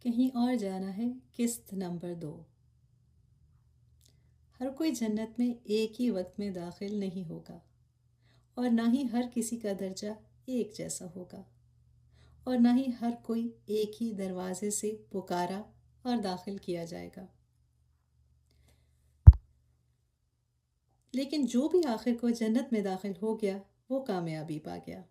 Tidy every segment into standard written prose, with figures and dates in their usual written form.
کہیں اور جانا ہے قسط نمبر 2۔ ہر کوئی جنت میں ایک ہی وقت میں داخل نہیں ہوگا، اور نہ ہی ہر کسی کا درجہ ایک جیسا ہوگا، اور نہ ہی ہر کوئی ایک ہی دروازے سے پکارا اور داخل کیا جائے گا۔ لیکن جو بھی آخر کو جنت میں داخل ہو گیا وہ کامیابی پا گیا۔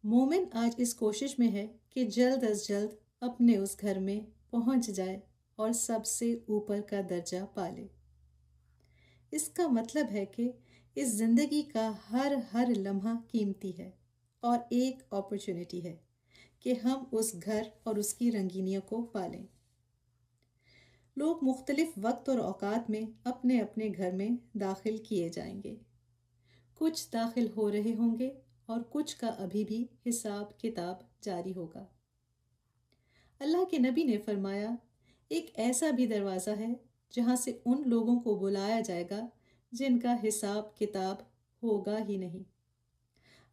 مومن آج اس کوشش میں ہے کہ جلد از جلد اپنے اس گھر میں پہنچ جائے اور سب سے اوپر کا درجہ پالے۔ اس کا مطلب ہے کہ اس زندگی کا ہر لمحہ قیمتی ہے اور ایک اپرچونٹی ہے کہ ہم اس گھر اور اس کی رنگینیوں کو پالیں۔ لوگ مختلف وقت اور اوقات میں اپنے اپنے گھر میں داخل کیے جائیں گے۔ کچھ داخل ہو رہے ہوں گے اور کچھ کا ابھی بھی حساب کتاب جاری ہوگا۔ اللہ کے نبی نے فرمایا، ایک ایسا بھی دروازہ ہے جہاں سے ان لوگوں کو بلایا جائے گا جن کا حساب کتاب ہوگا ہی نہیں۔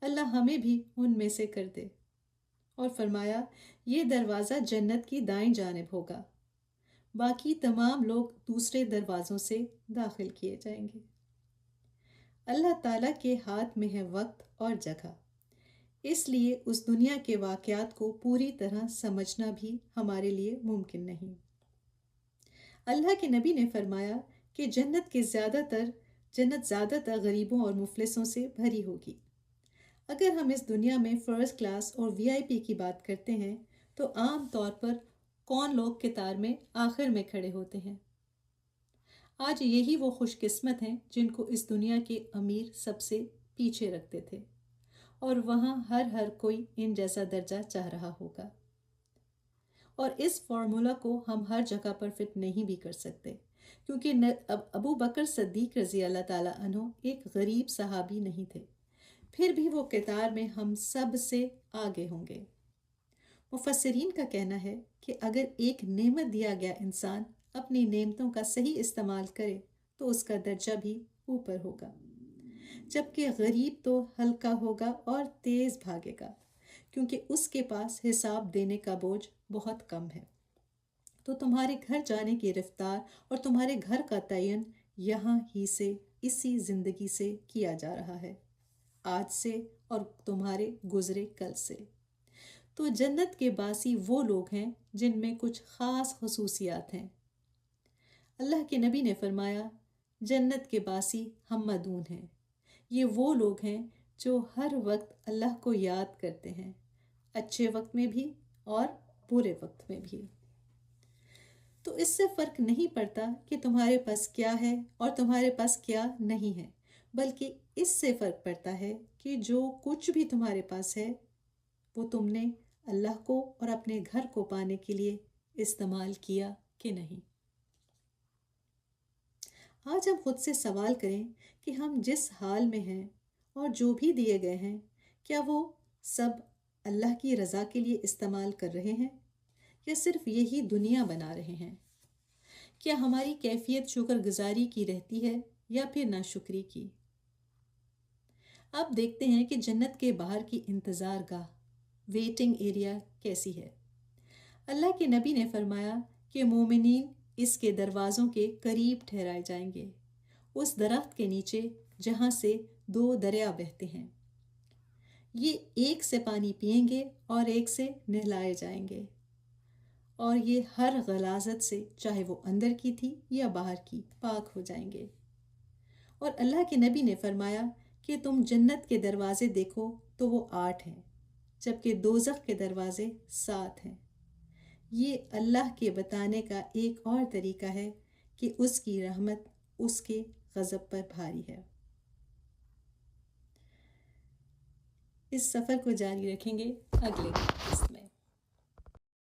اللہ ہمیں بھی ان میں سے کر دے۔ اور فرمایا، یہ دروازہ جنت کی دائیں جانب ہوگا، باقی تمام لوگ دوسرے دروازوں سے داخل کیے جائیں گے۔ اللہ تعالیٰ کے ہاتھ میں ہے وقت اور جگہ، اس لیے اس دنیا کے واقعات کو پوری طرح سمجھنا بھی ہمارے لیے ممکن نہیں۔ اللہ کے نبی نے فرمایا کہ جنت زیادہ تر غریبوں اور مفلسوں سے بھری ہوگی۔ اگر ہم اس دنیا میں فرسٹ کلاس اور VIP کی بات کرتے ہیں تو عام طور پر کون لوگ قطار میں آخر میں کھڑے ہوتے ہیں؟ آج یہی وہ خوش قسمت ہیں جن کو اس دنیا کے امیر سب سے پیچھے رکھتے تھے، اور وہاں ہر کوئی ان جیسا درجہ چاہ رہا ہوگا۔ اور اس فارمولا کو ہم ہر جگہ پر فٹ نہیں بھی کر سکتے، کیونکہ ابو بکر صدیق رضی اللہ تعالیٰ عنہ ایک غریب صحابی نہیں تھے، پھر بھی وہ قطار میں ہم سب سے آگے ہوں گے۔ مفسرین کا کہنا ہے کہ اگر ایک نعمت دیا گیا انسان اپنی نعمتوں کا صحیح استعمال کرے تو اس کا درجہ بھی اوپر ہوگا، جبکہ غریب تو ہلکا ہوگا اور تیز بھاگے گا، کیونکہ اس کے پاس حساب دینے کا بوجھ بہت کم ہے۔ تو تمہارے گھر جانے کی رفتار اور تمہارے گھر کا تعین یہاں ہی سے، اسی زندگی سے کیا جا رہا ہے، آج سے اور تمہارے گزرے کل سے۔ تو جنت کے باسی وہ لوگ ہیں جن میں کچھ خاص خصوصیات ہیں۔ اللہ کے نبی نے فرمایا، جنت کے باسی حمدون ہیں۔ یہ وہ لوگ ہیں جو ہر وقت اللہ کو یاد کرتے ہیں، اچھے وقت میں بھی اور برے وقت میں بھی۔ تو اس سے فرق نہیں پڑتا کہ تمہارے پاس کیا ہے اور تمہارے پاس کیا نہیں ہے، بلکہ اس سے فرق پڑتا ہے کہ جو کچھ بھی تمہارے پاس ہے وہ تم نے اللہ کو اور اپنے گھر کو پانے کے لیے استعمال کیا کہ نہیں۔ آج ہم خود سے سوال کریں کہ ہم جس حال میں ہیں اور جو بھی دیے گئے ہیں، کیا وہ سب اللہ کی رضا کے لیے استعمال کر رہے ہیں یا صرف یہی دنیا بنا رہے ہیں؟ کیا ہماری کیفیت شکر گزاری کی رہتی ہے یا پھر ناشکری کی؟ اب دیکھتے ہیں کہ جنت کے باہر کی انتظار گاہ، ویٹنگ ایریا کیسی ہے۔ اللہ کے نبی نے فرمایا کہ مومنین اس کے دروازوں کے قریب ٹھہرائے جائیں گے، اس درخت کے نیچے جہاں سے 2 دریا بہتے ہیں۔ یہ ایک سے پانی پئیں گے اور ایک سے نہلائے جائیں گے، اور یہ ہر غلاظت سے، چاہے وہ اندر کی تھی یا باہر کی، پاک ہو جائیں گے۔ اور اللہ کے نبی نے فرمایا کہ تم جنت کے دروازے دیکھو تو وہ 8 ہیں، جبکہ دوزخ کے دروازے 7 ہیں۔ یہ اللہ کے بتانے کا ایک اور طریقہ ہے کہ اس کی رحمت اس کے غضب پر بھاری ہے۔ اس سفر کو جاری رکھیں گے اگلے